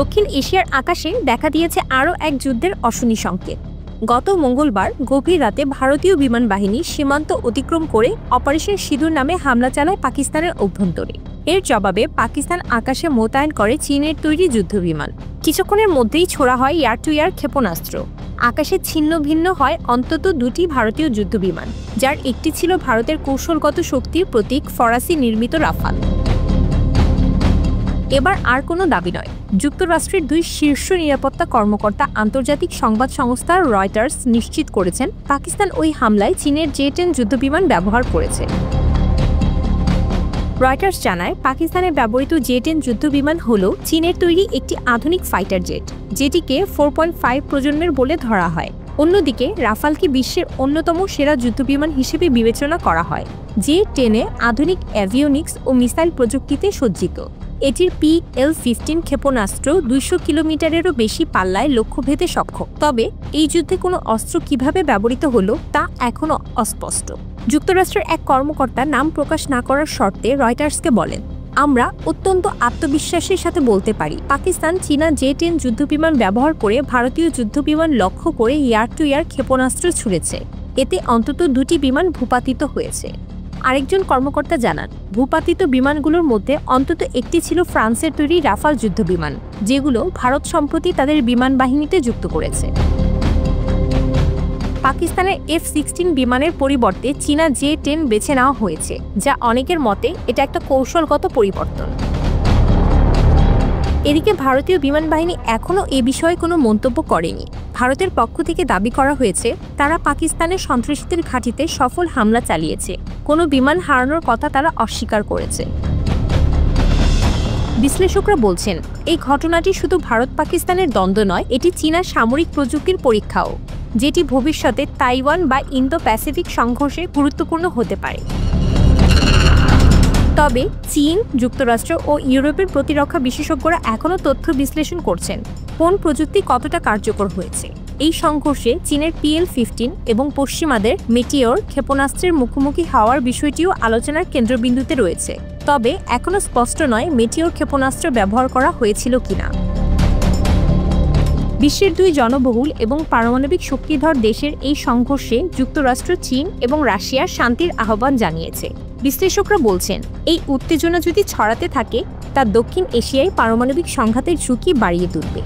দক্ষিণ এশিয়ার আকাশে দেখা দিয়েছে আরও এক যুদ্ধের অশনি সংকেত। গত মঙ্গলবার গভীর রাতে ভারতীয় বিমান বাহিনী সীমান্ত অতিক্রম করে অপারেশন সিঁদুর নামে হামলা চালায় পাকিস্তানের অভ্যন্তরে। এর জবাবে পাকিস্তান আকাশে মোতায়েন করে চীনের তৈরি যুদ্ধবিমান। কিছুক্ষণের মধ্যেই ছোড়া হয় এয়ার টু এয়ার ক্ষেপণাস্ত্র। আকাশে ছিন্ন ভিন্ন হয় অন্তত দুটি ভারতীয় যুদ্ধবিমান, যার একটি ছিল ভারতের কৌশলগত শক্তির প্রতীক ফরাসি নির্মিত রাফাল। এবার আর কোনো দাবি নয়। যুক্তরাষ্ট্রের দুই শীর্ষ নিরাপত্তা কর্মকর্তা আন্তর্জাতিক সংবাদ সংস্থা রয়টার্স নিশ্চিত করেছেন পাকিস্তান ওই হামলায় চীনের জে-10 যুদ্ধবিমান ব্যবহার করেছে। রয়টার্স জানায়, পাকিস্তানে ব্যবহৃত জে-10 যুদ্ধবিমান হল চীনের তৈরি একটি আধুনিক ফাইটার জেট, যেটিকে 4.5 প্রজন্মের বলে ধরা হয়। অন্যদিকে রাফালকে বিশ্বের অন্যতম সেরা যুদ্ধবিমান হিসেবে বিবেচনা করা হয়। জে-10 আধুনিক অ্যাভিওনিক্স ও মিসাইল প্রযুক্তিতে সজ্জিত। এটির PL-15 ক্ষেপণাস্ত্র 200 কিলোমিটারেরও বেশি পাল্লায় লক্ষ্যভেদে সক্ষম। তবে এই যুদ্ধে কোনো অস্ত্র কিভাবে ব্যবহৃত হলো তা এখনও অস্পষ্ট। যুক্তরাষ্ট্রের এক কর্মকর্তা নাম প্রকাশ না করার শর্তে রয়টার্সকে বলেন, আমরা অত্যন্ত আত্মবিশ্বাসের সাথে বলতে পারি, পাকিস্তান চীনা জে-10 যুদ্ধবিমান ব্যবহার করে ভারতীয় যুদ্ধবিমান লক্ষ্য করে এয়ার টু এয়ার ক্ষেপণাস্ত্র ছুড়েছে। এতে অন্তত দুটি বিমান ভূপাতিত হয়েছে। আরেকজন কর্মকর্তা জানান, ভূপাতিত বিমানগুলোর মধ্যে অন্তত একটি ছিল ফ্রান্সের তৈরি রাফাল যুদ্ধবিমান, যেগুলো ভারত সম্প্রতি তাদের বিমান বাহিনীতে যুক্ত করেছে। পাকিস্তানের F-16 বিমানের পরিবর্তে চীনা জে-10 বেছে নেওয়া হয়েছে, যা অনেকের মতে এটা একটা কৌশলগত পরিবর্তন। এদিকে ভারতীয় বিমান বাহিনী এখনও এ বিষয়ে কোনো মন্তব্য করেনি। ভারতের পক্ষ থেকে দাবি করা হয়েছে, তারা পাকিস্তানের সন্ত্রাসীদের ঘাঁটিতে সফল হামলা চালিয়েছে। কোনো বিমান হারানোর কথা তারা অস্বীকার করেছে। বিশ্লেষকরা বলছেন, এই ঘটনাটি শুধু ভারত পাকিস্তানের দ্বন্দ্ব নয়, এটি চীনা সামরিক প্রযুক্তির পরীক্ষাও, যেটি ভবিষ্যতে তাইওয়ান বা ইন্দো প্যাসিফিক সংঘর্ষে গুরুত্বপূর্ণ হতে পারে। তবে চীন, যুক্তরাষ্ট্র ও ইউরোপের প্রতিরক্ষা বিশেষজ্ঞরা এখনও তথ্য বিশ্লেষণ করছেন, কোন প্রযুক্তি কতটা কার্যকর হয়েছে। এই সংঘর্ষে চীনের PL-15 এবং পশ্চিমাদের মেটিওর ক্ষেপণাস্ত্রের মুখোমুখি হওয়ার বিষয়টিও আলোচনার কেন্দ্রবিন্দুতে রয়েছে। তবে এখনও স্পষ্ট নয় মেটিওর ক্ষেপণাস্ত্র ব্যবহার করা হয়েছিল কিনা। বিশ্বের দুই জনবহুল এবং পারমাণবিক শক্তিধর দেশের এই সংঘর্ষে যুক্তরাষ্ট্র, চীন এবং রাশিয়ার শান্তির আহ্বান জানিয়েছে। বিশ্লেষকরা বলছেন, এই উত্তেজনা যদি ছড়াতে থাকে তা দক্ষিণ এশিয়ায় পারমাণবিক সংঘাতের ঝুঁকি বাড়িয়ে তুলবে।